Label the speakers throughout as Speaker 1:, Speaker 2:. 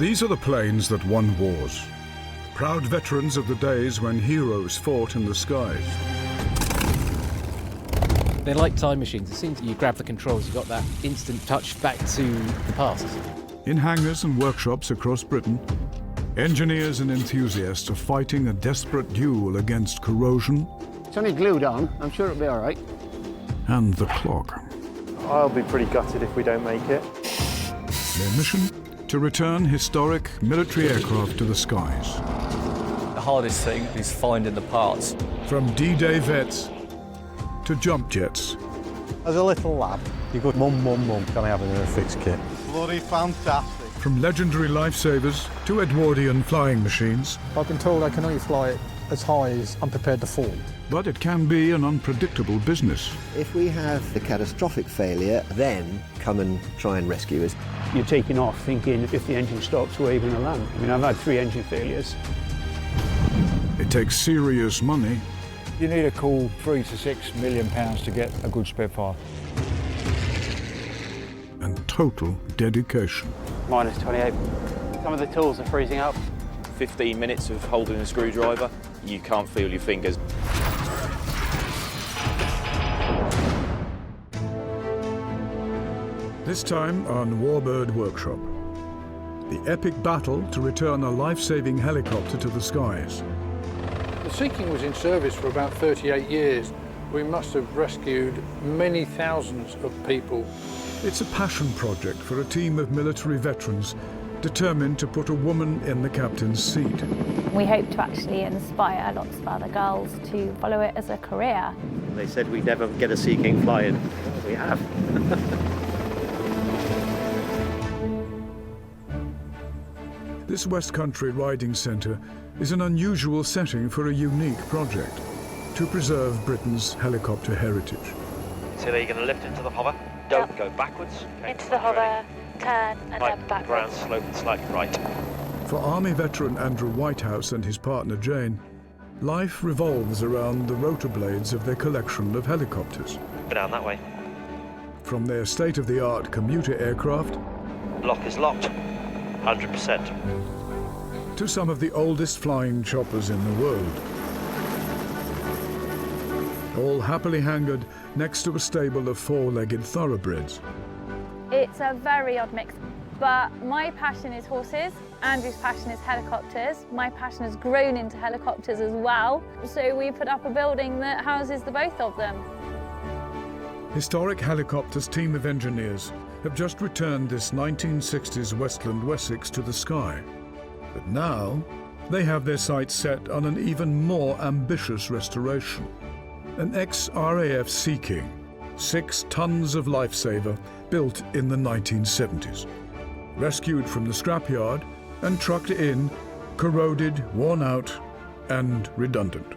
Speaker 1: These are the planes that won wars. Proud veterans of the days when heroes fought in the skies.
Speaker 2: They're like time machines. As soon as you grab the controls, you've got that instant touch back to the past.
Speaker 1: In hangars and workshops across Britain, engineers and enthusiasts are fighting a desperate duel against corrosion.
Speaker 3: It's only glued on. I'm sure it'll be all right.
Speaker 1: And the clock.
Speaker 4: I'll be pretty gutted if we don't make it.
Speaker 1: Their mission? To return historic military aircraft to the skies.
Speaker 5: The hardest thing is finding the parts.
Speaker 1: From D-Day vets to jump jets.
Speaker 6: As a little lad, you go, mum, can I have a fixed kit?
Speaker 7: Bloody fantastic.
Speaker 1: From legendary lifesavers to Edwardian flying machines.
Speaker 8: I've been told I can only fly it as high as I'm prepared to fall.
Speaker 1: But it can be an unpredictable business.
Speaker 9: If we have a catastrophic failure, then come and try and rescue us.
Speaker 3: You're taking off thinking if the engine stops, we're going to land. I mean, I've had 3 engine failures.
Speaker 1: It takes serious money.
Speaker 10: You need a cool £3 to £6 million to get a good spare part.
Speaker 1: And total dedication.
Speaker 3: Minus 28. Some of the tools are freezing up.
Speaker 5: 15 minutes of holding a screwdriver, you can't feel your fingers.
Speaker 1: This time on Warbird Workshop. The epic battle to return a life-saving helicopter to the skies.
Speaker 8: The Sea King was in service for about 38 years. We must have rescued many thousands of people.
Speaker 1: It's a passion project for a team of military veterans determined to put a woman in the captain's seat.
Speaker 11: We hope to actually inspire lots of other girls to follow it as a career.
Speaker 9: They said we'd never get a Sea King flying. We have.
Speaker 1: This West Country Riding Centre is an unusual setting for a unique project to preserve Britain's helicopter heritage.
Speaker 12: So you're going to lift into the hover, don't go backwards. Okay.
Speaker 11: Into the hover, turn and then backwards.
Speaker 12: Ground slope and slightly right.
Speaker 1: For Army veteran Andrew Whitehouse and his partner Jane, life revolves around the rotor blades of their collection of helicopters.
Speaker 12: Go down that way.
Speaker 1: From their state-of-the-art commuter aircraft,
Speaker 12: lock is locked, 100%.
Speaker 1: To some of the oldest flying choppers in the world. All happily hangared next to a stable of 4-legged thoroughbreds.
Speaker 11: It's a very odd mix, but my passion is horses, Andrew's passion is helicopters, my passion has grown into helicopters as well, so we put up a building that houses the both of them.
Speaker 1: Historic Helicopters team of engineers have just returned this 1960s Westland Wessex to the sky. But now they have their sights set on an even more ambitious restoration. An ex-RAF Sea King, 6 tons of lifesaver built in the 1970s. Rescued from the scrapyard and trucked in, corroded, worn out and redundant.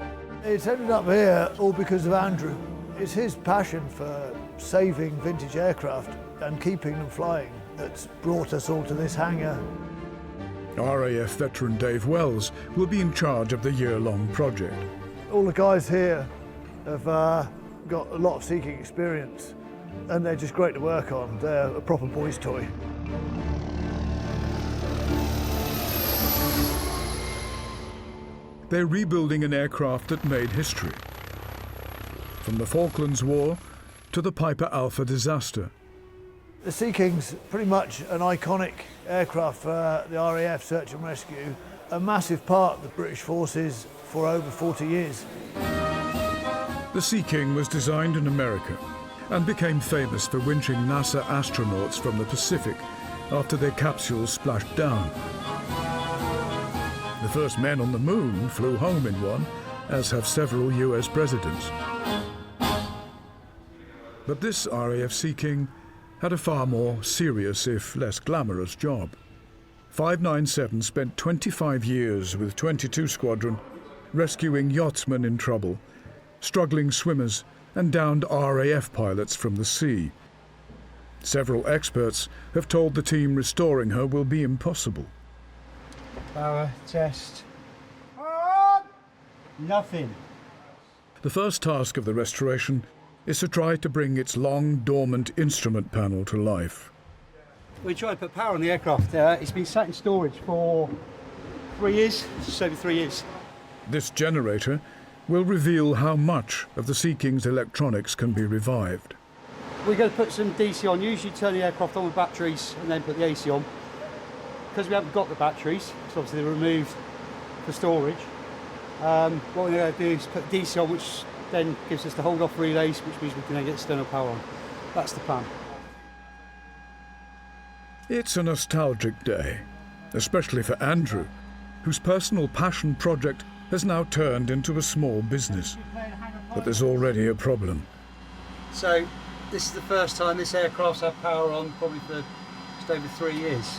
Speaker 13: It's ended up here all because of Andrew. It's his passion for saving vintage aircraft and keeping them flying that's brought us all to this hangar.
Speaker 1: RAF veteran Dave Wells will be in charge of the year-long project.
Speaker 13: All the guys here have got a lot of Sea King experience and they're just great to work on. They're a proper boys' toy.
Speaker 1: They're rebuilding an aircraft that made history. From the Falklands War to the Piper Alpha disaster.
Speaker 13: The Sea King's pretty much an iconic aircraft for the RAF search and rescue, a massive part of the British forces for over 40 years.
Speaker 1: The Sea King was designed in America and became famous for winching NASA astronauts from the Pacific after their capsules splashed down. The first men on the moon flew home in one, as have several US presidents. But this RAF Sea King had a far more serious, if less glamorous, job. 597 spent 25 years with 22 Squadron, rescuing yachtsmen in trouble, struggling swimmers and downed RAF pilots from the sea. Several experts have told the team restoring her will be impossible.
Speaker 6: Power test. Nothing.
Speaker 1: The first task of the restoration is to try to bring its long dormant instrument panel to life.
Speaker 10: We tried to put power on the aircraft. It's been sat in storage for 3 years, just over 3 years.
Speaker 1: This generator will reveal how much of the Sea King's electronics can be revived.
Speaker 10: We're going to put some DC on, usually turn the aircraft on with batteries and then put the AC on. Because we haven't got the batteries, so obviously they're removed for storage. What we're going to do is put DC on, which then gives us the hold-off relays, which means we can then get external power on. That's the plan.
Speaker 1: It's a nostalgic day, especially for Andrew, whose personal passion project has now turned into a small business. But there's already a problem.
Speaker 10: So this is the first time this aircraft's had power on probably for just over 3 years.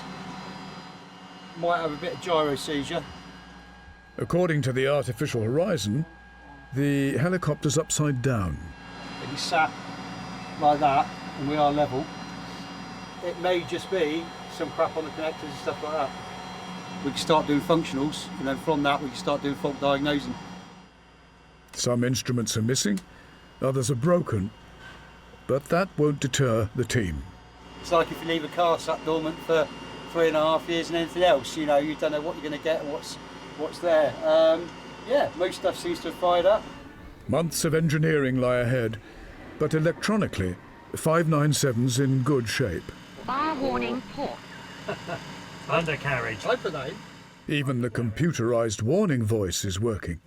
Speaker 10: Might have a bit of gyro seizure.
Speaker 1: According to the artificial horizon, the helicopter's upside down.
Speaker 10: If you sat like that and we are level, it may just be some crap on the connectors and stuff like that. We can start doing functionals, and then from that we can start doing fault diagnosing.
Speaker 1: Some instruments are missing, others are broken, but that won't deter the team.
Speaker 10: It's like if you leave a car sat dormant for 3.5 years and anything else, you know, you don't know what you're going to get and what's there. Yeah, most stuff seems to have fired up.
Speaker 1: Months of engineering lie ahead, but electronically, 597's in good shape.
Speaker 14: Fire warning port. Undercarriage.
Speaker 10: I put that in.
Speaker 1: Even the computerized warning voice is working.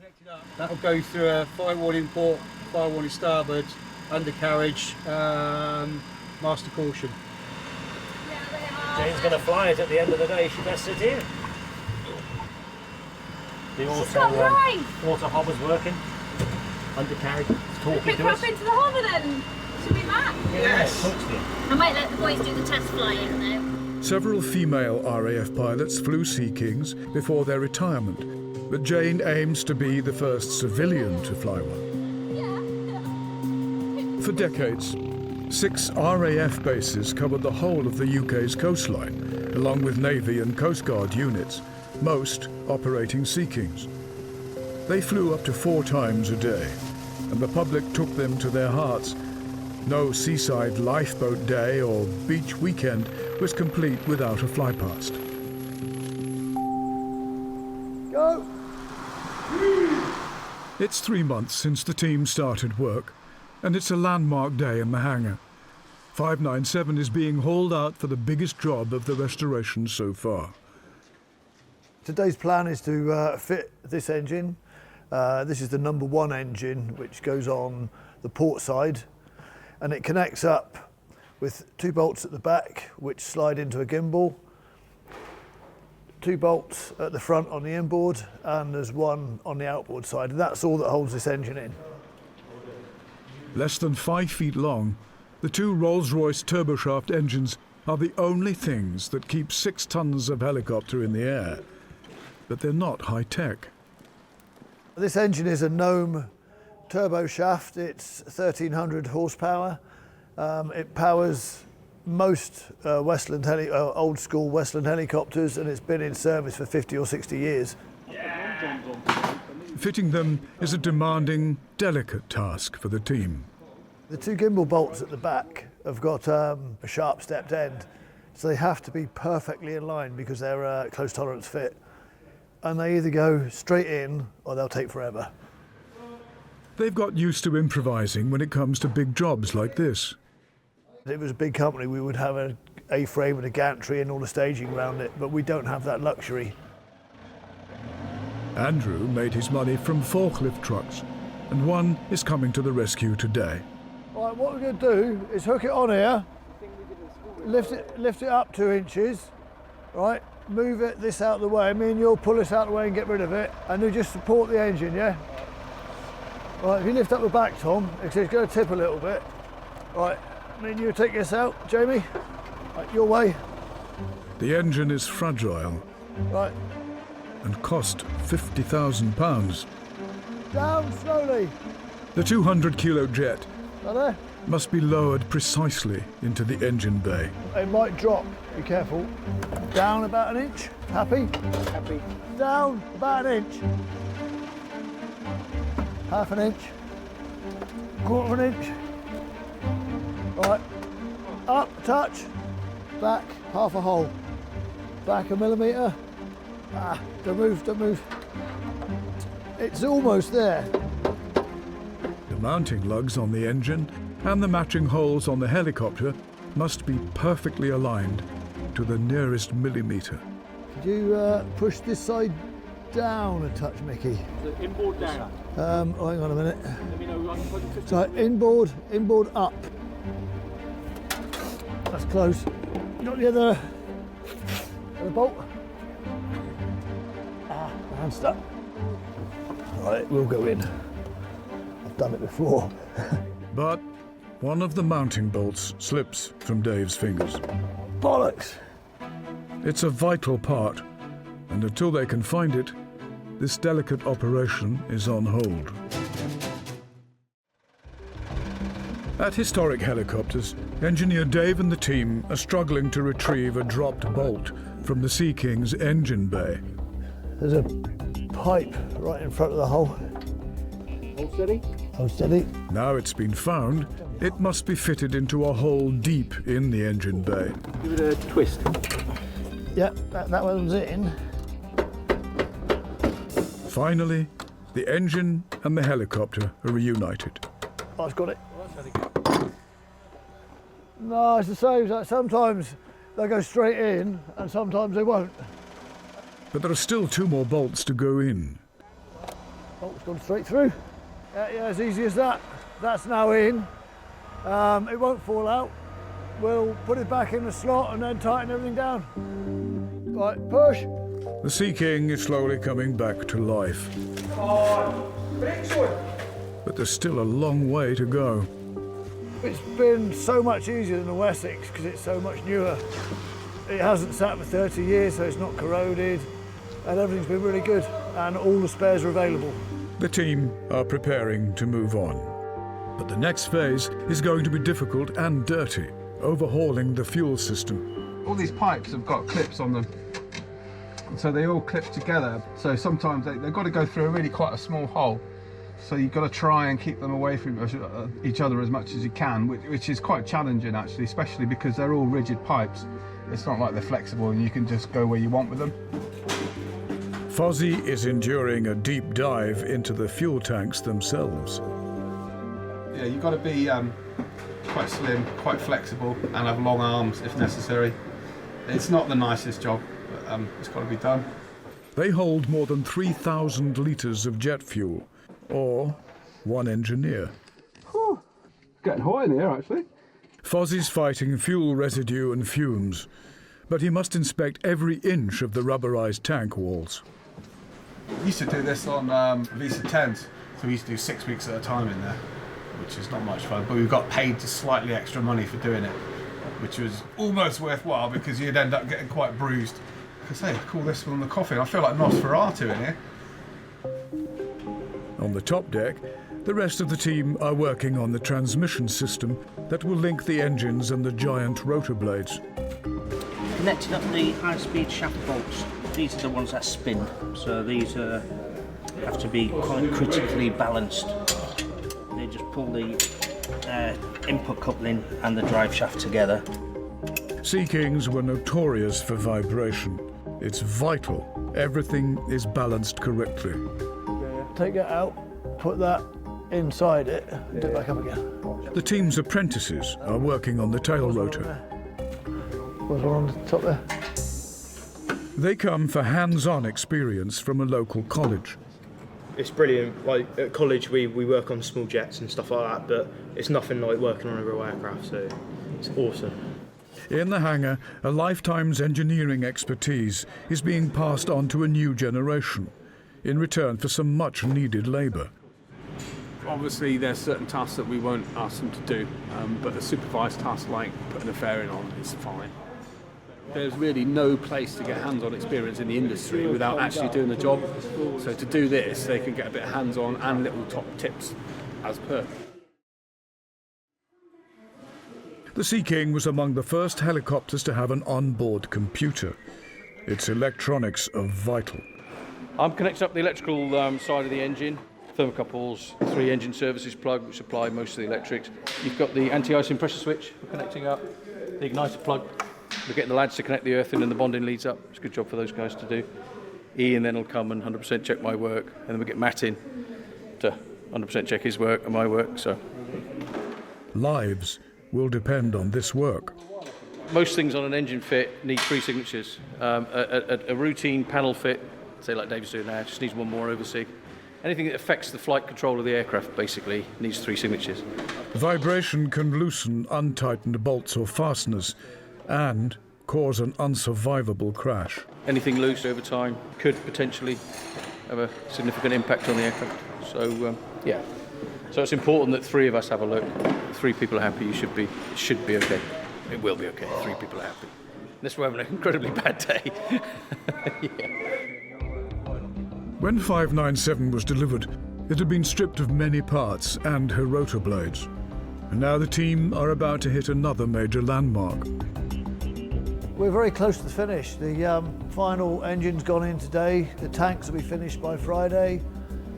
Speaker 10: That'll go through a fire warning port, fire warning starboard, undercarriage, master caution.
Speaker 14: Jane's going to fly it at the end of the day. She best sit here. The auto hobber's working. Undercarriage. It's talking
Speaker 11: Pick
Speaker 14: to
Speaker 11: her
Speaker 14: us.
Speaker 11: up into the hover then. Should be back.
Speaker 14: Yes.
Speaker 11: I might let the boys do the test flying though.
Speaker 1: Several female RAF pilots flew Sea Kings before their retirement, but Jane aims to be the first civilian to fly one. For decades, 6 RAF bases covered the whole of the UK's coastline, along with Navy and Coast Guard units, most operating Sea Kings. They flew up to 4 times a day, and the public took them to their hearts. No seaside lifeboat day or beach weekend was complete without a flypast.
Speaker 13: Go!
Speaker 1: It's 3 months since the team started work, and it's a landmark day in the hangar. 597 is being hauled out for the biggest job of the restoration so far.
Speaker 13: Today's plan is to fit this engine. This is the number 1 engine, which goes on the port side, and it connects up with 2 bolts at the back, which slide into a gimbal, 2 bolts at the front on the inboard, and there's 1 on the outboard side. And that's all that holds this engine in.
Speaker 1: Less than 5 feet long, the 2 Rolls-Royce turboshaft engines are the only things that keep 6 tons of helicopter in the air. But they're not high-tech.
Speaker 13: This engine is a Gnome turboshaft. It's 1,300 horsepower. It powers most old-school Westland helicopters, and it's been in service for 50 or 60 years.
Speaker 1: Fitting them is a demanding, delicate task for the team.
Speaker 13: The 2 gimbal bolts at the back have got a sharp stepped end, so they have to be perfectly in line because they're a close tolerance fit. And they either go straight in or they'll take forever.
Speaker 1: They've got used to improvising when it comes to big jobs like this.
Speaker 13: If it was a big company, we would have an A-frame and a gantry and all the staging around it, but we don't have that luxury.
Speaker 1: Andrew made his money from forklift trucks, and one is coming to the rescue today.
Speaker 13: All right, what we're going to do is hook it on here, lift it up 2 inches, right? Move this out of the way. Me and you'll pull this out of the way and get rid of it, and then just support the engine, yeah? Right, if you lift up the back, Tom, it's going to tip a little bit. Right, me and you take this out, Jamie. Right, your way.
Speaker 1: The engine is fragile.
Speaker 13: Right.
Speaker 1: And cost £50,000.
Speaker 13: Down slowly.
Speaker 1: The 200-kilo jet
Speaker 13: Right there.
Speaker 1: must be lowered precisely into the engine bay.
Speaker 13: It might drop, be careful. Down about 1 inch. Happy? Happy. Down about 1 inch. Half an inch. 1/4 inch. Right. Up, touch. back half a hole, back a millimetre. Don't move, don't move. It's almost there.
Speaker 1: The mounting lugs on the engine and the matching holes on the helicopter must be perfectly aligned to the nearest millimetre.
Speaker 13: Could you push this side down a touch, Mickey?
Speaker 3: The inboard down.
Speaker 13: Hang on a minute.
Speaker 3: Let me know.
Speaker 13: So inboard up. That's close. Got the other bolt. My hand's stuck. Right, we'll go in. I've done it before.
Speaker 1: But one of the mounting bolts slips from Dave's fingers.
Speaker 13: Bollocks!
Speaker 1: It's a vital part, and until they can find it, this delicate operation is on hold. At Historic Helicopters, engineer Dave and the team are struggling to retrieve a dropped bolt from the Sea King's engine bay.
Speaker 13: There's a pipe right in front of the hull.
Speaker 3: Hold steady.
Speaker 13: Hold steady.
Speaker 1: Now it's been found, it must be fitted into a hole deep in the engine bay.
Speaker 3: Give it a twist.
Speaker 13: Yep, that one's in.
Speaker 1: Finally, the engine and the helicopter are reunited.
Speaker 13: Oh, I've got it. No, it's the same. Sometimes they go straight in and sometimes they won't.
Speaker 1: But there are still 2 more bolts to go in.
Speaker 13: Bolt's gone straight through. Yeah, as easy as that. That's now in. It won't fall out. We'll put it back in the slot and then tighten everything down. Right, push.
Speaker 1: The Sea King is slowly coming back to life. But there's still a long way to go.
Speaker 13: It's been so much easier than the Wessex because it's so much newer. It hasn't sat for 30 years, so it's not corroded, and everything's been really good, and all the spares are available.
Speaker 1: The team are preparing to move on. But the next phase is going to be difficult and dirty, overhauling the fuel system.
Speaker 15: All these pipes have got clips on them, so they all clip together. So sometimes they've got to go through quite a small hole. So you've got to try and keep them away from each other as much as you can, which is quite challenging actually, especially because they're all rigid pipes. It's not like they're flexible and you can just go where you want with them.
Speaker 1: Fozzie is enduring a deep dive into the fuel tanks themselves.
Speaker 15: Yeah, you've got to be quite slim, quite flexible, and have long arms if necessary. It's not the nicest job, but it's got to be done.
Speaker 1: They hold more than 3,000 litres of jet fuel, or 1 engineer.
Speaker 15: Whew. Getting hot in here, actually.
Speaker 1: Fozzie's fighting fuel residue and fumes, but he must inspect every inch of the rubberised tank walls.
Speaker 15: We used to do this on Visa 10s, so we used to do 6 weeks at a time in there, which is not much fun, but we got paid just slightly extra money for doing it, which was almost worthwhile because you'd end up getting quite bruised. Because hey, call this one the coffin. I feel like Nosferatu in here.
Speaker 1: On the top deck, the rest of the team are working on the transmission system that will link the engines and the giant rotor blades.
Speaker 12: Connecting up the high-speed shaft bolts. These are the ones that spin, so these have to be quite critically balanced. They just pull the input coupling and the drive shaft together.
Speaker 1: Sea Kings were notorious for vibration. It's vital everything is balanced correctly.
Speaker 13: Take it out, put that inside it, and do it back up again.
Speaker 1: The team's apprentices are working on the tail rotor.
Speaker 13: Was one on the top there?
Speaker 1: They come for hands-on experience from a local college.
Speaker 16: It's brilliant. Like at college we work on small jets and stuff like that, but it's nothing like working on a real aircraft, so it's awesome.
Speaker 1: In the hangar, a lifetime's engineering expertise is being passed on to a new generation in return for some much-needed labour.
Speaker 3: Obviously there's certain tasks that we won't ask them to do, but a supervised task like putting a fairing on is fine. There's really no place to get hands-on experience in the industry without actually doing the job. So to do this, they can get a bit of hands-on and little top tips as per.
Speaker 1: The Sea King was among the first helicopters to have an onboard computer. Its electronics are vital.
Speaker 17: I'm connecting up the electrical side of the engine, thermocouples, 3 engine services plug which supply most of the electrics. You've got the anti-icing pressure switch for connecting up, the igniter plug, We're getting the lads to connect the earthing and the bonding leads up. It's a good job for those guys to do. Ian then will come and 100% check my work, and then we get Matt in to 100% check his work and my work. So
Speaker 1: Lives will depend on this work.
Speaker 17: most things on an engine fit need 3 signatures. A routine panel fit, say like Dave's doing now, just needs 1 more oversig. Anything that affects the flight control of the aircraft basically needs 3 signatures.
Speaker 1: Vibration can loosen untightened bolts or fasteners and cause an unsurvivable crash.
Speaker 17: Anything loose over time could potentially have a significant impact on the aircraft. So yeah, so it's important that 3 of us have a look. If 3 people are happy, it should be okay. It will be okay if 3 people are happy. Unless we're having an incredibly bad day. Yeah.
Speaker 1: When 597 was delivered, it had been stripped of many parts and her rotor blades. And now the team are about to hit another major landmark.
Speaker 13: We're very close to the finish. The final engine's gone in today. The tanks will be finished by Friday.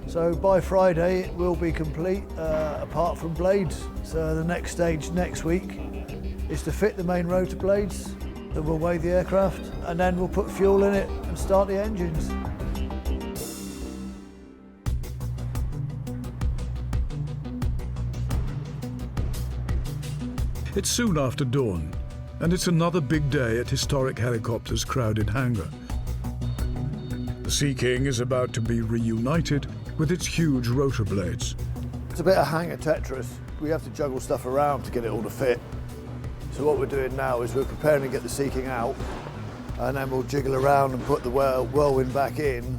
Speaker 13: So by Friday it will be complete, apart from blades. So the next stage next week is to fit the main rotor blades. Then we'll weigh the aircraft and then we'll put fuel in it and start the engines.
Speaker 1: It's soon after dawn, and it's another big day at Historic Helicopter's crowded hangar. The Sea King is about to be reunited with its huge rotor blades.
Speaker 13: It's a bit of hangar Tetris. We have to juggle stuff around to get it all to fit. So what we're doing now is we're preparing to get the Sea King out, and then we'll jiggle around and put the whirlwind back in,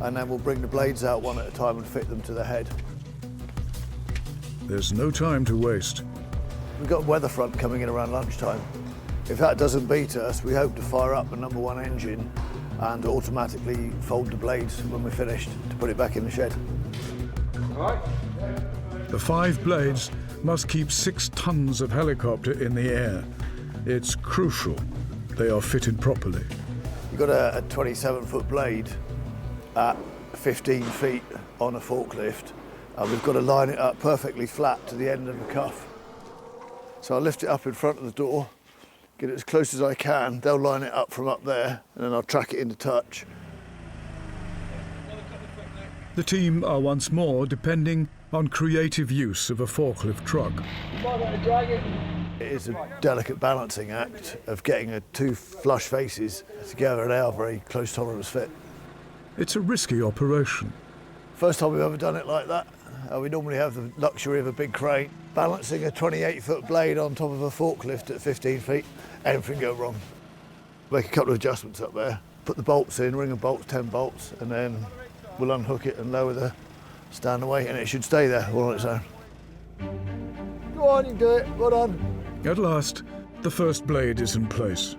Speaker 13: and then we'll bring the blades out one at a time and fit them to the head.
Speaker 1: There's no time to waste.
Speaker 13: We've got a weather front coming in around lunchtime. If that doesn't beat us, we hope to fire up the number 1 engine and automatically fold the blades when we're finished to put it back in the shed.
Speaker 1: The 5 blades must keep 6 tons of helicopter in the air. It's crucial they are fitted properly.
Speaker 13: You've got a 27-foot blade at 15 feet on a forklift, and we've got to line it up perfectly flat to the end of the cuff. So I'll lift it up in front of the door, get it as close as I can. They'll line it up from up there, and then I'll track it into touch.
Speaker 1: The team are once more depending on creative use of a forklift truck.
Speaker 13: It is a delicate balancing act of getting 2 flush faces together, and they are very close tolerance fit.
Speaker 1: It's a risky operation.
Speaker 13: First time we've ever done it like that. We normally have the luxury of a big crane. Balancing a 28-foot blade on top of a forklift at 15 feet, anything go wrong. Make a couple of adjustments up there, put the bolts in, ring of bolts, 10 bolts, and then we'll unhook it and lower the stand away, and it should stay there all on its own. Go on, you can do it, well done.
Speaker 1: At last, the first blade is in place,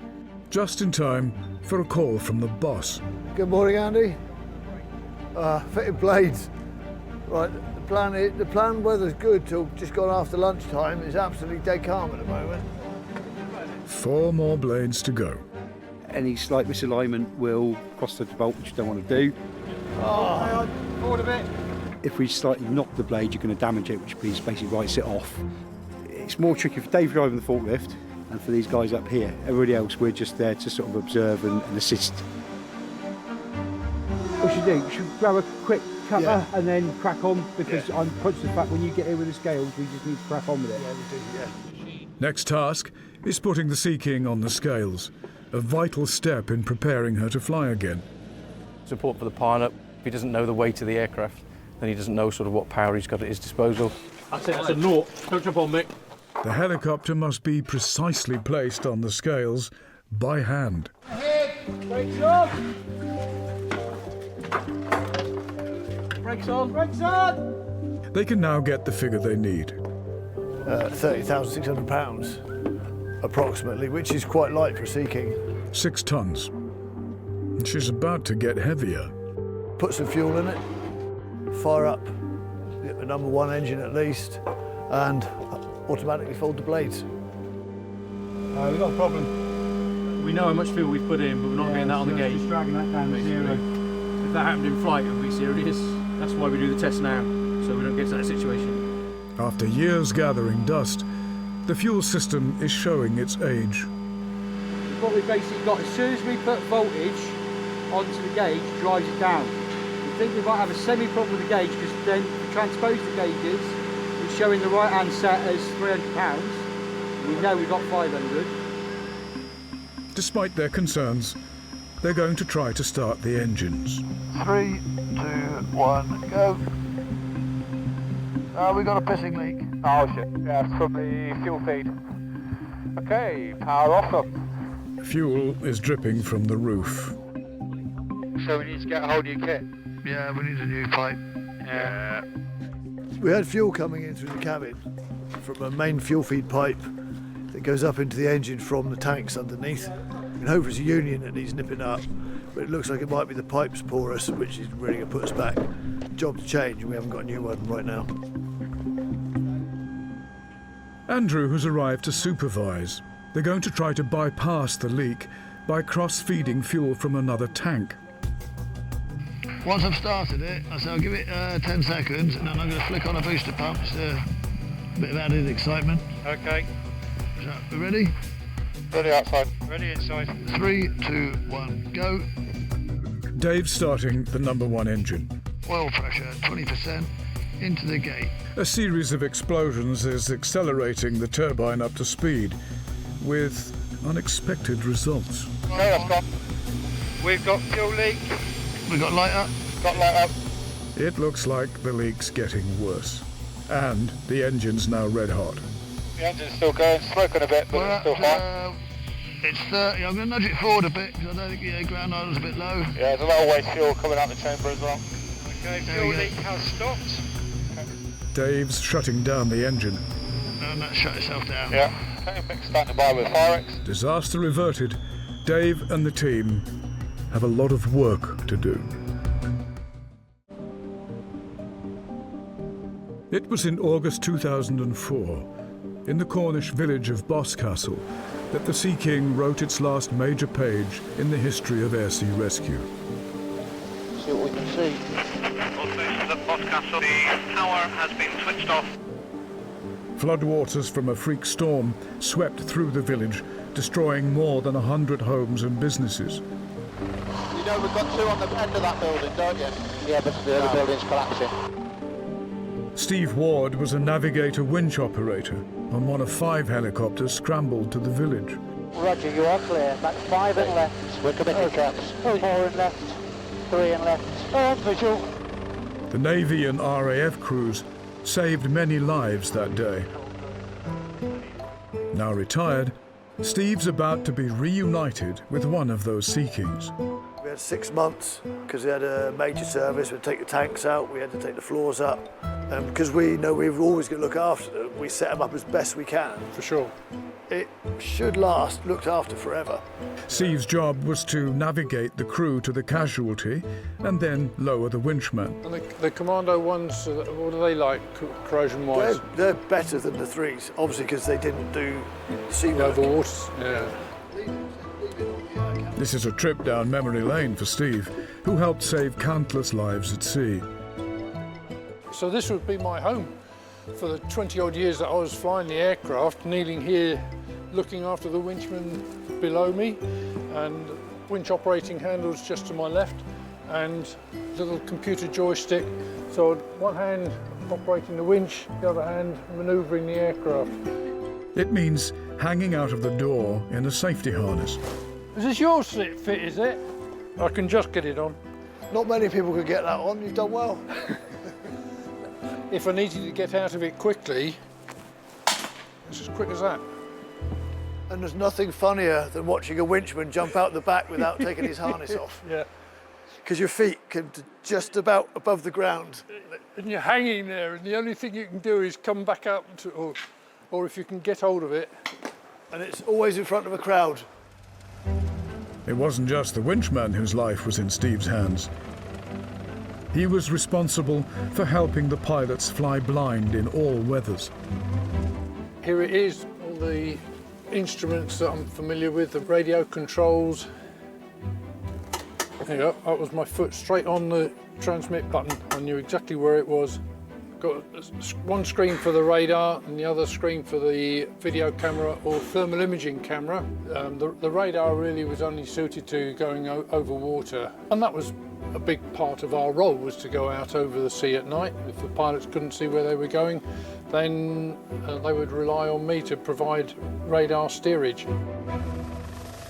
Speaker 1: just in time for a call from the boss.
Speaker 13: Good morning, Andy. Fitting blades. Right, the plan weather's good till just gone after lunchtime. It's absolutely dead calm at the moment.
Speaker 1: 4 more blades to go.
Speaker 18: Any slight misalignment will cost us the bolt, which you don't want to do.
Speaker 13: Oh, forward a bit.
Speaker 18: If we slightly knock the blade, you're going to damage it, which basically writes it off. It's more tricky for Dave driving the forklift and for these guys up here. Everybody else, we're just there to sort of observe and assist. What should you do? Should we grab a quick cover and then crack on? Because I'm conscious of the fact when you get here with the scales, we just need to crack on with it.
Speaker 13: Yeah, we do, yeah.
Speaker 1: Next task is putting the Sea King on the scales, a vital step in preparing her to fly again.
Speaker 2: It's important for the pilot. If he doesn't know the weight of the aircraft, then he doesn't know sort of what power he's got at his disposal.
Speaker 17: That's it, that's a naught. Don't jump on, Mick.
Speaker 1: The helicopter must be precisely placed on the scales by hand.
Speaker 17: Ahead, brakes on. Brakes on. Brakes on.
Speaker 1: They can now get the figure they need.
Speaker 13: 30,600 pounds, approximately, which is quite light for a Sea King.
Speaker 1: 6 tons. She's about to get heavier.
Speaker 13: Put some fuel in it, fire up the number 1 engine at least, and automatically fold the blades.
Speaker 17: We've got a problem. We know how much fuel we've put in, but we're not getting that on the gauge.
Speaker 18: Just dragging that down to 0.
Speaker 17: If that happened in flight, it would be serious. That's why we do the test now, so we don't get to that situation.
Speaker 1: After years gathering dust, the fuel system is showing its age.
Speaker 10: what we basically got, as soon as we put voltage onto the gauge, it drives it down. We think we might have a semi-problem with the gauge because then we transpose the gauges, it's showing the right-hand set as £300. We know we've got 500.
Speaker 1: Despite their concerns, they're going to try to start the engines.
Speaker 13: 3, 2, 1, go. We got a pissing leak.
Speaker 19: Oh shit, yeah, it's from the fuel feed. Okay, power off them.
Speaker 1: Fuel is dripping from the roof.
Speaker 19: So we need to get a hold of your kit.
Speaker 13: Yeah, we need a new pipe.
Speaker 19: Yeah.
Speaker 13: We had fuel coming in through the cabin from a main fuel feed pipe that goes up into the engine from the tanks underneath. We can hope it's a union that needs nipping up, but it looks like it might be the pipes porous, which is really going to put us back. Job to change, and we haven't got a new one right now.
Speaker 1: Andrew has arrived to supervise. They're going to try to bypass the leak by cross-feeding fuel from another tank.
Speaker 13: Once I've started it, I'll give it 10 seconds, and then I'm going to flick on a booster pump. Just a bit of added excitement.
Speaker 19: Okay.
Speaker 13: So, we ready?
Speaker 19: Ready outside. Ready inside.
Speaker 13: 3, 2, 1, go.
Speaker 1: Dave's starting the number 1 engine.
Speaker 13: Oil pressure, 20%, into the gate.
Speaker 1: A series of explosions is accelerating the turbine up to speed, with unexpected results.
Speaker 19: Okay, that's gone. We've got fuel leak.
Speaker 13: We got light up.
Speaker 19: Got light up.
Speaker 1: It looks like the leak's getting worse, and the engine's now red hot.
Speaker 19: The engine's still going, smoking a bit, but it's still fine.
Speaker 13: It's 30. I'm going to nudge it forward a bit because I don't think the ground idle's a bit low.
Speaker 19: Yeah, there's a lot of waste fuel coming out the chamber as well. Okay, fuel leak has stopped.
Speaker 1: Dave's shutting down the engine.
Speaker 13: And that shut itself down.
Speaker 19: Yeah. Okay, Mick's standing by with fire ex.
Speaker 1: Disaster averted. Dave and the team have a lot of work to do. It was in August 2004, in the Cornish village of Boscastle, that the Sea King wrote its last major page in the history of air-sea rescue.
Speaker 19: See what we can see.
Speaker 20: All stations at Boscastle, the tower has been switched off.
Speaker 1: Floodwaters from a freak storm swept through the village, destroying more than 100 homes and businesses.
Speaker 19: You know we've got 2 on the end of that building, don't you? Yeah, but the other building's collapsing.
Speaker 1: Steve Ward was a navigator winch operator on one of 5 helicopters scrambled to the village.
Speaker 19: Roger, you are clear. Back 5 and left. We're committing tracks. 4 and left. 3 and left. Visual.
Speaker 1: The Navy and RAF crews saved many lives that day. Now retired, Steve's about to be reunited with one of those Sea Kings.
Speaker 13: We had 6 months because we had a major service. We'd take the tanks out, we had to take the floors up. And because we know we've always got to look after them, we set them up as best we can.
Speaker 8: For sure.
Speaker 13: It should last looked after forever.
Speaker 1: Steve's job was to navigate the crew to the casualty and then lower the winchman.
Speaker 8: And the commando ones, what are they like, corrosion-wise?
Speaker 13: They're better than the 3s, obviously because they didn't do seawork.
Speaker 8: The waters, yeah.
Speaker 1: This is a trip down memory lane for Steve, who helped save countless lives at sea.
Speaker 8: So this would be my home for the 20-odd years that I was flying the aircraft, kneeling here, looking after the winchman below me, and winch operating handles just to my left, and little computer joystick. So one hand operating the winch, the other hand manoeuvring the aircraft.
Speaker 1: It means hanging out of the door in a safety harness.
Speaker 8: Is this your slip fit, is it? I can just get it on.
Speaker 13: Not many people could get that on, you've done well.
Speaker 8: If I needed to get out of it quickly, it's as quick as that.
Speaker 13: And there's nothing funnier than watching a winchman jump out the back without taking his harness off.
Speaker 8: Yeah.
Speaker 13: Because your feet come to just about above the ground.
Speaker 8: And you're hanging there, and the only thing you can do is come back up, or if you can get hold of it.
Speaker 13: And it's always in front of a crowd.
Speaker 1: It wasn't just the winchman whose life was in Steve's hands. He was responsible for helping the pilots fly blind in all weathers.
Speaker 8: Here it is, all the instruments that I'm familiar with, the radio controls. There you go, that was my foot straight on the transmit button. I knew exactly where it was. got one screen for the radar and the other screen for the video camera or thermal imaging camera. The radar really was only suited to going over water, and that was a big part of our role, was to go out over the sea at night. If the pilots couldn't see where they were going, then they would rely on me to provide radar steerage.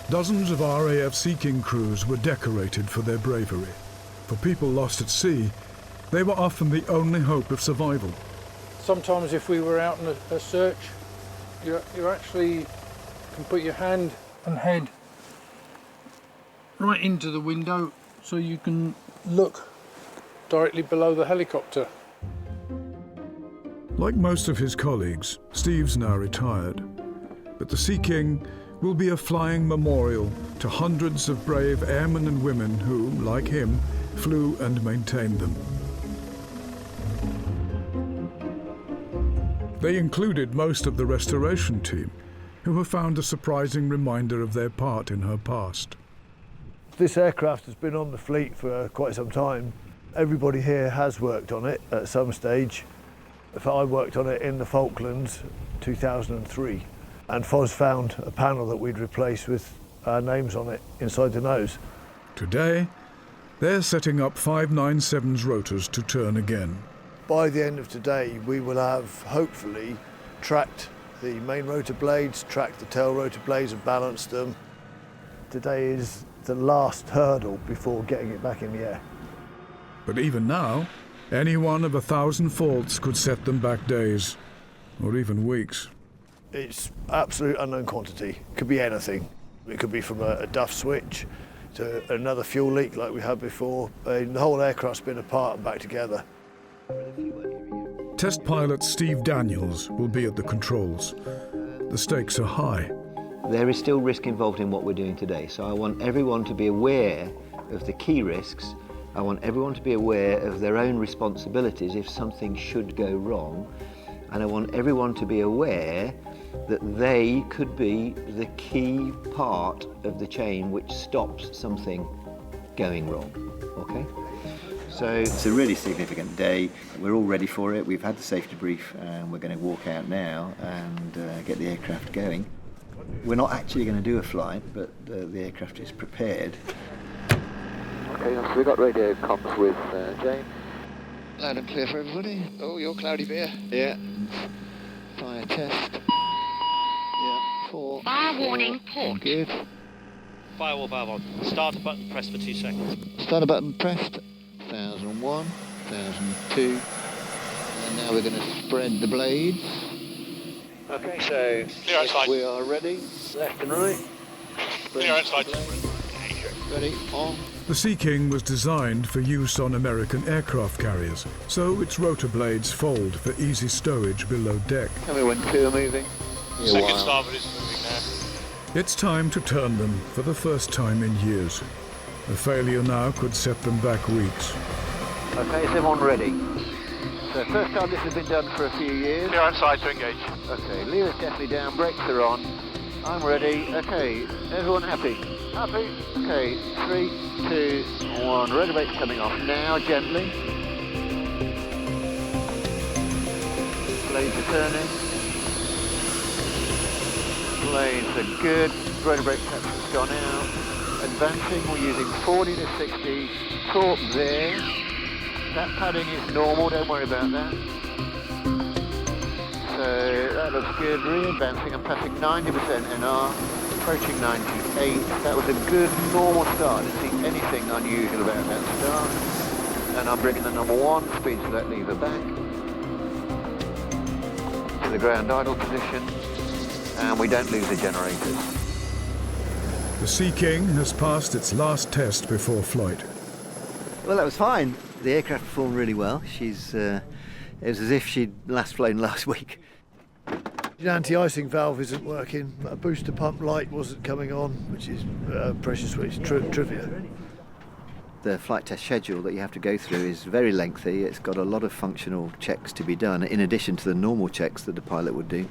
Speaker 1: Dozens of RAF Sea King crews were decorated for their bravery. For people lost at sea, they were often the only hope of survival.
Speaker 8: Sometimes if we were out in a search, you actually can put your hand and head right into the window so you can look directly below the helicopter.
Speaker 1: Like most of his colleagues, Steve's now retired, but the Sea King will be a flying memorial to hundreds of brave airmen and women who, like him, flew and maintained them. They included most of the restoration team, who have found a surprising reminder of their part in her past.
Speaker 13: This aircraft has been on the fleet for quite some time. Everybody here has worked on it at some stage. I worked on it in the Falklands, 2003, and Foz found a panel that we'd replace with our names on it inside the nose.
Speaker 1: Today, they're setting up 597's rotors to turn again.
Speaker 13: By the end of today, we will have, hopefully, tracked the main rotor blades, tracked the tail rotor blades and balanced them. Today is the last hurdle before getting it back in the air.
Speaker 1: But even now, any one of 1,000 faults could set them back days, or even weeks.
Speaker 13: It's absolute unknown quantity. It could be anything. It could be from a duff switch to another fuel leak like we had before. The whole aircraft's been apart and back together.
Speaker 1: Test pilot Steve Daniels will be at the controls. The stakes are high.
Speaker 9: There is still risk involved in what we're doing today, so I want everyone to be aware of the key risks. I want everyone to be aware of their own responsibilities if something should go wrong, and I want everyone to be aware that they could be the key part of the chain which stops something going wrong, okay? So
Speaker 21: it's a really significant day. We're all ready for it. We've had the safety brief and we're going to walk out now and get the aircraft going. We're not actually going to do a flight, but the aircraft is prepared.
Speaker 22: Okay, so we've got radio comms with Jane.
Speaker 23: Loud and clear for everybody. Oh, you're Cloudy Bear. Yeah.
Speaker 22: Fire test.
Speaker 23: Yeah.
Speaker 22: 4.
Speaker 23: Fire warning, port.
Speaker 22: Good.
Speaker 14: Firewall valve on. Starter button pressed for 2 seconds.
Speaker 22: Starter button pressed. 1001, 1002. And now we're going to spread the blades. Okay, so
Speaker 14: clear outside.
Speaker 22: We are ready. Left and right.
Speaker 14: Clear outside.
Speaker 22: Ready, on.
Speaker 1: The Sea King was designed for use on American aircraft carriers, so its rotor blades fold for easy stowage below deck.
Speaker 22: Tell me when 2 are moving.
Speaker 14: Second starboard is moving now.
Speaker 1: It's time to turn them for the first time in years. A failure now could set them back weeks.
Speaker 22: Okay, is everyone ready? So first time this has been done for a few years.
Speaker 14: Clear outside to engage.
Speaker 22: Okay, lever's definitely down, brakes are on. I'm ready. Okay, everyone happy?
Speaker 14: Happy.
Speaker 22: Okay, 3, 2, 1. Renovate's coming off now, gently. Blades are turning. Blades are good. Rotor brake capsule's gone out. Advancing, we're using 40 to 60. Torque there. That padding is normal, don't worry about that. So that looks good. Re-advancing and passing 90% NR. Approaching 98. That was a good normal start. I didn't see anything unusual about that start. And I'm bringing the number 1, speed to that lever back. To the ground idle position. And we don't lose the generators.
Speaker 1: The Sea King has passed its last test before flight.
Speaker 21: Well, that was fine. The aircraft performed really well. It was as if she'd last flown last week.
Speaker 13: The anti-icing valve isn't working. A booster pump light wasn't coming on, which is pressure switch trivia.
Speaker 21: The flight test schedule that you have to go through is very lengthy. It's got a lot of functional checks to be done, in addition to the normal checks that the pilot would do.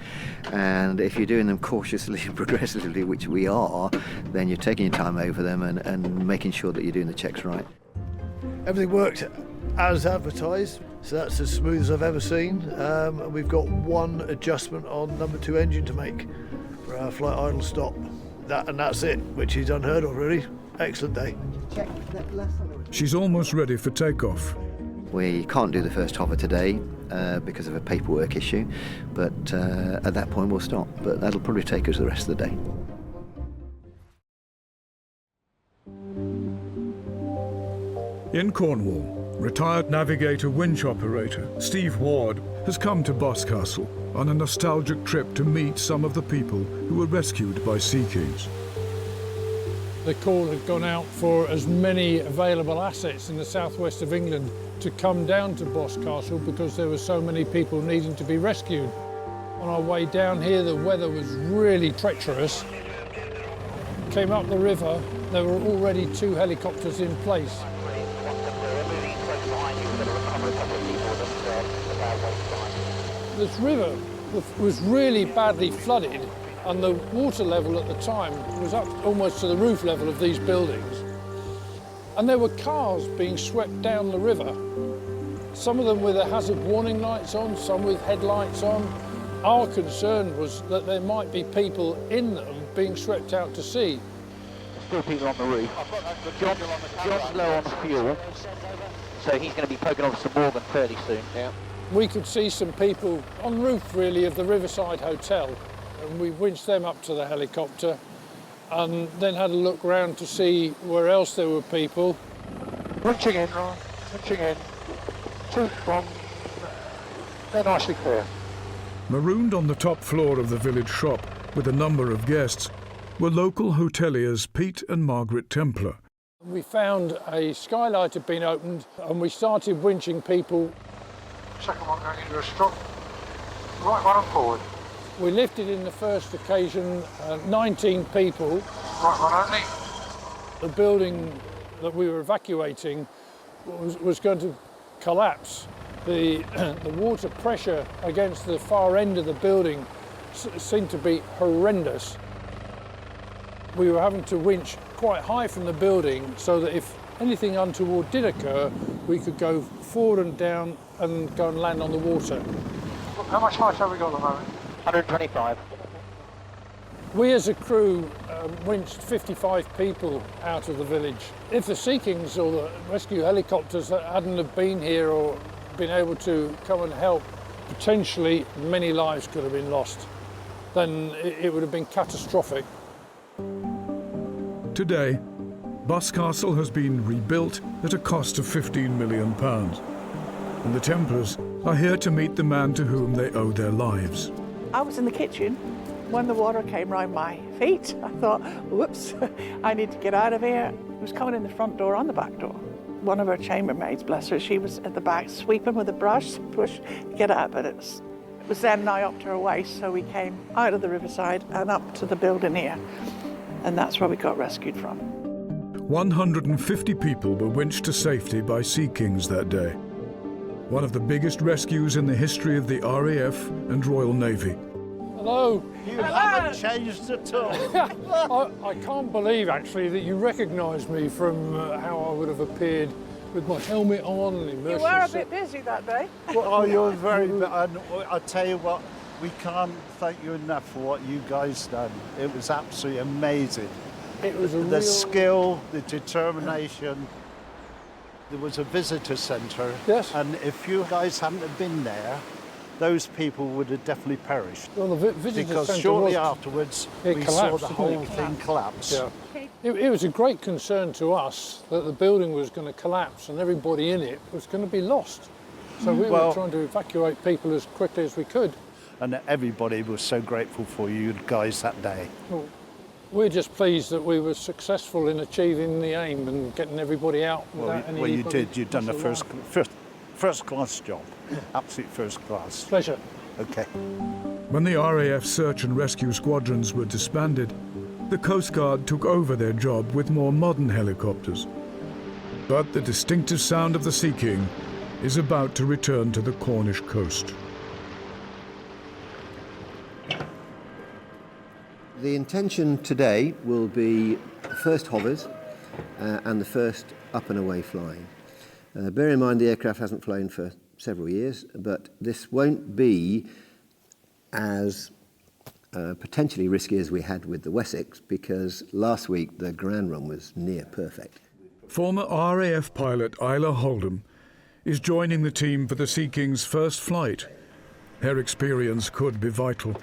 Speaker 21: And if you're doing them cautiously and progressively, which we are, then you're taking your time over them and making sure that you're doing the checks right.
Speaker 13: Everything worked as advertised. So that's as smooth as I've ever seen. And we've got one adjustment on number 2 engine to make for our flight idle stop. That's it, which is unheard of really. Excellent day.
Speaker 1: She's almost ready for takeoff.
Speaker 21: We can't do the first hover today because of a paperwork issue, but at that point we'll stop. But that'll probably take us the rest of the day.
Speaker 1: In Cornwall, retired navigator winch operator Steve Ward has come to Boscastle on a nostalgic trip to meet some of the people who were rescued by Sea Kings.
Speaker 8: The call had gone out for as many available assets in the southwest of England to come down to Boscastle because there were so many people needing to be rescued. On our way down here, the weather was really treacherous. Came up the river, there were already 2 helicopters in place. This river was really badly flooded, and the water level at the time was up almost to the roof level of these buildings. And there were cars being swept down the river, some of them with their hazard warning lights on, some with headlights on. Our concern was that there might be people in them being swept out to sea.
Speaker 19: Still people on the roof. John's low on fuel, so he's going to be poking off some more than fairly soon. Yeah.
Speaker 8: We could see some people on the roof, really, of the Riverside Hotel, and we winched them up to the helicopter and then had a look round to see where else there were people.
Speaker 19: Winching in, Ron. Winching in. 2 from... They're nicely clear.
Speaker 1: Marooned on the top floor of the village shop with a number of guests were local hoteliers Pete and Margaret Templar.
Speaker 8: We found a skylight had been opened and we started winching people.
Speaker 19: Second one going into a strong. Right one on forward.
Speaker 8: We lifted in the first occasion 19 people.
Speaker 19: Right one only.
Speaker 8: The building that we were evacuating was going to collapse. The water pressure against the far end of the building seemed to be horrendous. We were having to winch quite high from the building so that if anything untoward did occur, we could go forward and down and go and land on the water.
Speaker 19: How much height have we got at the moment? 125.
Speaker 8: We as a crew winched 55 people out of the village. If the Sea Kings or the rescue helicopters hadn't have been here or been able to come and help, potentially many lives could have been lost. Then it would have been catastrophic.
Speaker 1: Today, Boscastle has been rebuilt at a cost of £15 million. And the Templars are here to meet the man to whom they owe their lives.
Speaker 4: I was in the kitchen when the water came round my feet. I thought, whoops, I need to get out of here. It was coming in the front door on the back door. One of our chambermaids, bless her, she was at the back sweeping with a brush, push to get out, but it was then now up to her waist, so we came out of the riverside and up to the building here, and that's where we got rescued from.
Speaker 1: 150 people were winched to safety by Sea Kings that day. One of the biggest rescues in the history of the RAF and Royal Navy.
Speaker 8: Hello.
Speaker 5: You haven't changed at all.
Speaker 8: I can't believe, actually, that you recognise me from how I would have appeared with my helmet on and immersion.
Speaker 4: You were a bit busy that day.
Speaker 5: Oh, you're very... And I tell you what, we can't thank you enough for what you guys done. It was absolutely amazing.
Speaker 8: It was
Speaker 5: the skill, the determination. There was a visitor centre.
Speaker 8: Yes.
Speaker 5: And if you guys hadn't have been there, those people would have definitely perished.
Speaker 8: Well, the visitor
Speaker 5: because
Speaker 8: centre
Speaker 5: shortly afterwards, we saw the whole thing collapse.
Speaker 8: Yeah. It was a great concern to us that the building was going to collapse and everybody in it was going to be lost. So we were trying to evacuate people as quickly as we could.
Speaker 5: And everybody was so grateful for you guys that day.
Speaker 8: Well, we're just pleased that we were successful in achieving the aim and getting everybody out.
Speaker 5: Well, you did. You've done a first class job. Absolute first class.
Speaker 8: Pleasure.
Speaker 5: Okay.
Speaker 1: When the RAF search and rescue squadrons were disbanded, the Coast Guard took over their job with more modern helicopters. But the distinctive sound of the Sea King is about to return to the Cornish coast.
Speaker 21: The intention today will be the first hovers and the first up and away flying. Bear in mind the aircraft hasn't flown for several years, but this won't be as potentially risky as we had with the Wessex, because last week the ground run was near perfect.
Speaker 1: Former RAF pilot Isla Holdham is joining the team for the Sea King's first flight. Her experience could be vital.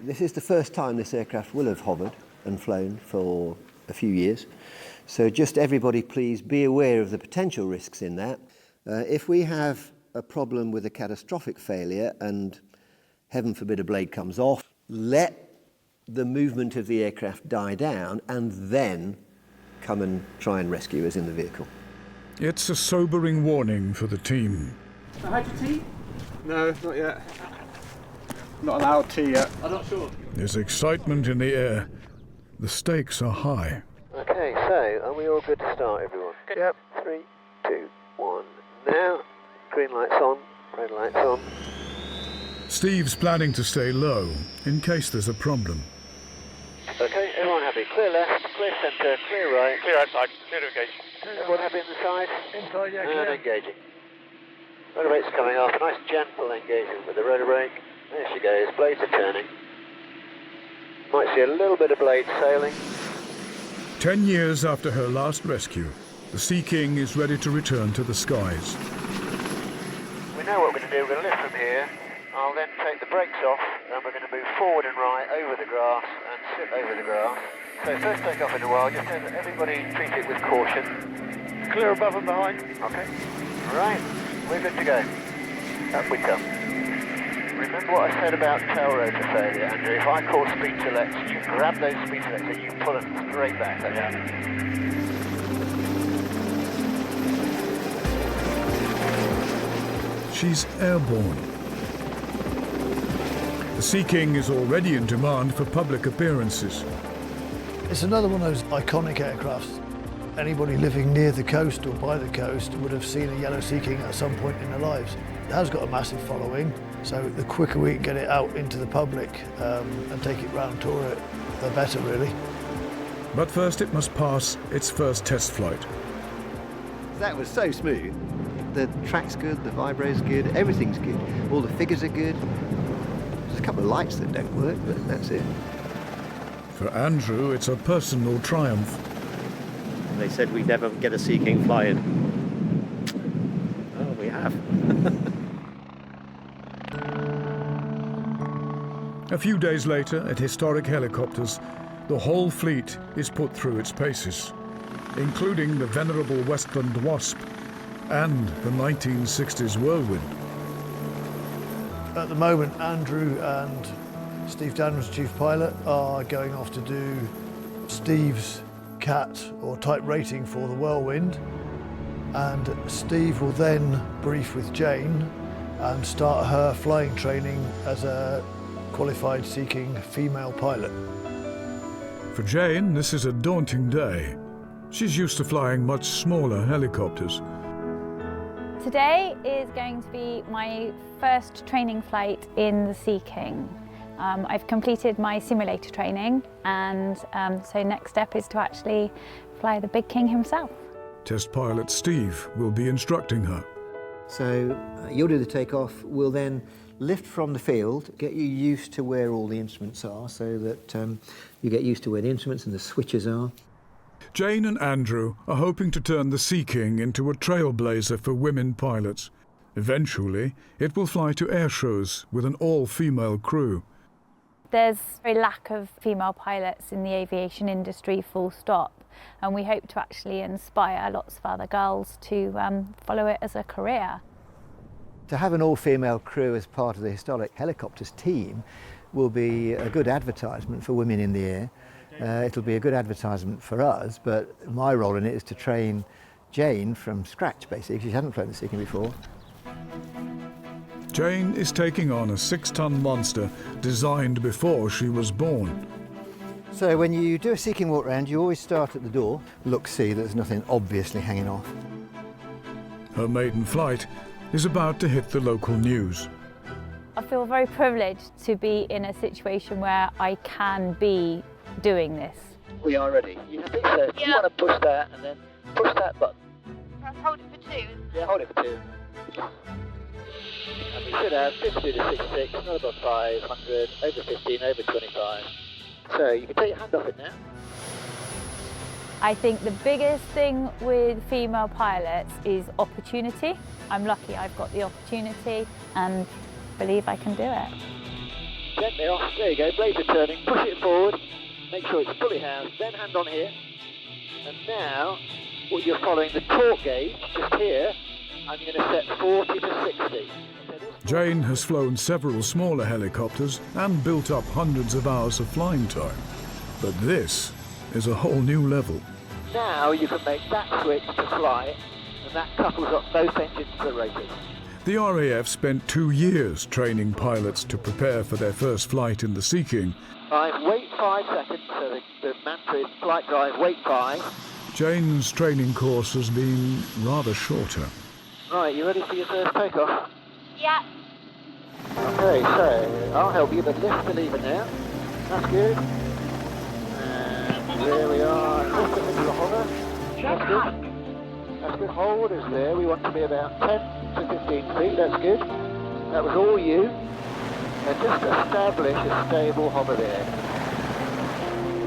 Speaker 21: This is the first time this aircraft will have hovered and flown for a few years. So just everybody please be aware of the potential risks in that. If we have a problem with a catastrophic failure and heaven forbid a blade comes off, let the movement of the aircraft die down and then come and try and rescue us in the vehicle.
Speaker 1: It's a sobering warning for the team.
Speaker 15: Had your tea? No, not yet. Not allowed tea yet.
Speaker 14: I'm not sure.
Speaker 1: There's excitement in the air. The stakes are high.
Speaker 21: Okay, so are we all good to start, everyone? Yep. 3, 2, 1. Now, green lights on, red lights on.
Speaker 1: Steve's planning to stay low in case there's a problem.
Speaker 21: Okay, everyone happy? Clear left, clear centre, clear right.
Speaker 20: Clear outside, clear to engage.
Speaker 21: Everyone happy in the side?
Speaker 10: Inside, yeah,
Speaker 21: And
Speaker 10: clear.
Speaker 21: engaging. Rotor brake's coming off, a nice gentle engagement with the rotor brake. There she goes, blades are turning. Might see a little bit of blade sailing.
Speaker 1: 10 years after her last rescue, the Sea King is ready to return to the skies.
Speaker 21: We know what we're going to do, we're going to lift from here. I'll then take the brakes off and we're going to move forward and right over the grass and sit over the grass. So first take off in a while, just so that everybody treat it with caution.
Speaker 10: Clear above and behind.
Speaker 21: Okay. Right, we're good to go. Up we come. Remember what I said about tail rotor failure, Andrew? If I call speed selects, you grab those speed selects and you pull them straight back.
Speaker 1: She's airborne. The Sea King is already in demand for public appearances.
Speaker 13: It's another one of those iconic aircrafts. Anybody living near the coast or by the coast would have seen a yellow Sea King at some point in their lives. It has got a massive following, so the quicker we can get it out into the public and take it round tour it, the better really.
Speaker 1: But first it must pass its first test flight.
Speaker 21: That was so smooth. The track's good, the vibro's good, everything's good. All the figures are good. There's a couple of lights that don't work, but that's it.
Speaker 1: For Andrew, it's a personal triumph.
Speaker 6: They said we'd never get a Sea King flying. Oh, we have.
Speaker 1: A few days later, at Historic Helicopters, the whole fleet is put through its paces, including the venerable Westland Wasp and the 1960s Whirlwind.
Speaker 13: At the moment, Andrew and Steve Daniels, Chief Pilot, are going off to do Steve's CAT or type rating for the Whirlwind, and Steve will then brief with Jane and start her flying training as a qualified Sea King female pilot.
Speaker 1: For Jane, this is a daunting day. She's used to flying much smaller helicopters.
Speaker 7: Today is going to be my first training flight in the Sea King. I've completed my simulator training, and so next step is to actually fly the Big King himself.
Speaker 1: Test pilot Steve will be instructing her.
Speaker 21: So you'll do the takeoff. We'll then lift from the field, get you used to where all the instruments are, so that you get used to where the instruments and the switches are.
Speaker 1: Jane and Andrew are hoping to turn the Sea King into a trailblazer for women pilots. Eventually, it will fly to air shows with an all-female crew.
Speaker 7: There's a lack of female pilots in the aviation industry, full stop, and we hope to actually inspire lots of other girls to follow it as a career.
Speaker 21: To have an all-female crew as part of the Historic Helicopters team will be a good advertisement for women in the air. It'll be a good advertisement for us, but my role in it is to train Jane from scratch, basically, because she hasn't flown the Sea King before.
Speaker 1: Jane is taking on a 6-ton monster designed before she was born.
Speaker 21: So when you do a Sea King walk round, you always start at the door, look, see, there's nothing obviously hanging off.
Speaker 1: Her maiden flight is about to hit the local news.
Speaker 7: I feel very privileged to be in a situation where I can be doing this.
Speaker 19: We are ready. You happy? So if you want to push that and then push that button.
Speaker 7: Hold it for 2.
Speaker 19: Yeah, hold it for 2. And we should have 52 to 66, not above 500, over 15, over 25. So you can take your hand off it now.
Speaker 7: I think the biggest thing with female pilots is opportunity. I'm lucky I've got the opportunity and believe I can do it.
Speaker 19: Gently off, there you go, blades are turning, push it forward, make sure it's fully housed, then hand on here. And now, what you're following the torque gauge, just here, I'm going to set 40 to 60.
Speaker 1: Jane has flown several smaller helicopters and built up hundreds of hours of flying time. But this is a whole new level.
Speaker 19: Now you can make that switch to fly, and that couples up both engines to the rotors.
Speaker 1: The RAF spent 2 years training pilots to prepare for their first flight in the Sea King.
Speaker 19: Right, wait 5 seconds, so the mantra is flight drive, wait 5.
Speaker 1: Jane's training course has been rather shorter.
Speaker 19: Right, you ready for your first takeoff?
Speaker 7: Yeah.
Speaker 19: Okay, so I'll help you, but lift the lever now. That's good. And there we are, lift it into the hover. That's good. That's good, hold us there. We want to be about 10 to 15 feet, that's good. That was all you. And just establish a stable hover there.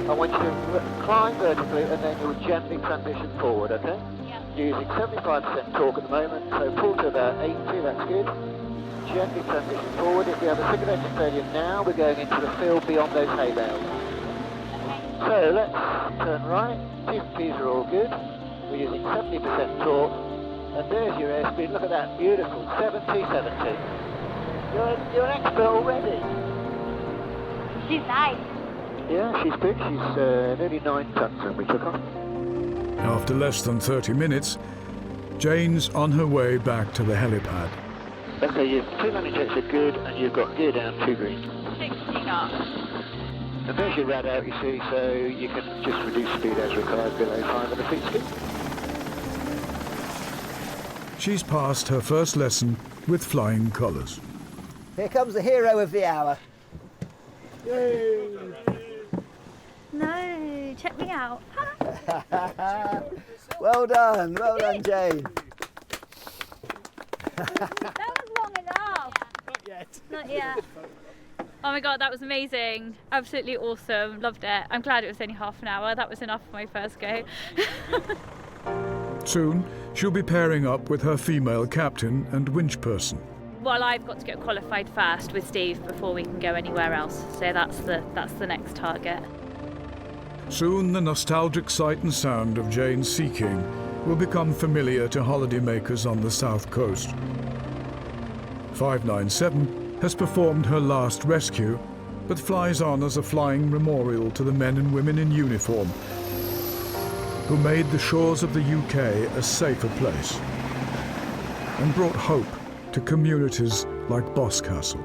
Speaker 19: I want you to climb vertically and then you'll gently transition forward, okay? Yeah. Using 75% torque at the moment, so pull to about 80, that's good. Gently transition forward. If we have a cigarette failure now, we're going into the field beyond those hay bales. So let's turn right. T&Ps are all good. We're using 70% torque. And there's your airspeed. Look at that, beautiful. 70, 70. You're an expert already.
Speaker 7: She's nice.
Speaker 19: Yeah, she's big. She's nearly 9 tons when we took off.
Speaker 1: After less than 30 minutes, Jane's on her way back to the helipad.
Speaker 19: Okay, your two landing checks are good, and you've got gear down 2 green.
Speaker 7: 60 knots.
Speaker 19: And there's your rad out, you see, so you can just reduce speed as required below 500 feet speed.
Speaker 1: She's passed her first lesson with flying colours.
Speaker 11: Here comes the hero of the hour. Yay!
Speaker 7: No, check me out.
Speaker 11: Well done, Jane.
Speaker 7: That was long enough.
Speaker 11: Not yet.
Speaker 7: Not yet. Oh my god, that was amazing. Absolutely awesome. Loved it. I'm glad it was only half an hour. That was enough for my first go.
Speaker 1: Soon, she'll be pairing up with her female captain and winch person.
Speaker 7: Well, I've got to get qualified first with Steve before we can go anywhere else. So that's the next target.
Speaker 1: Soon, the nostalgic sight and sound of Jane's Sea King will become familiar to holidaymakers on the south coast. 597 has performed her last rescue, but flies on as a flying memorial to the men and women in uniform who made the shores of the UK a safer place and brought hope to communities like Boscastle.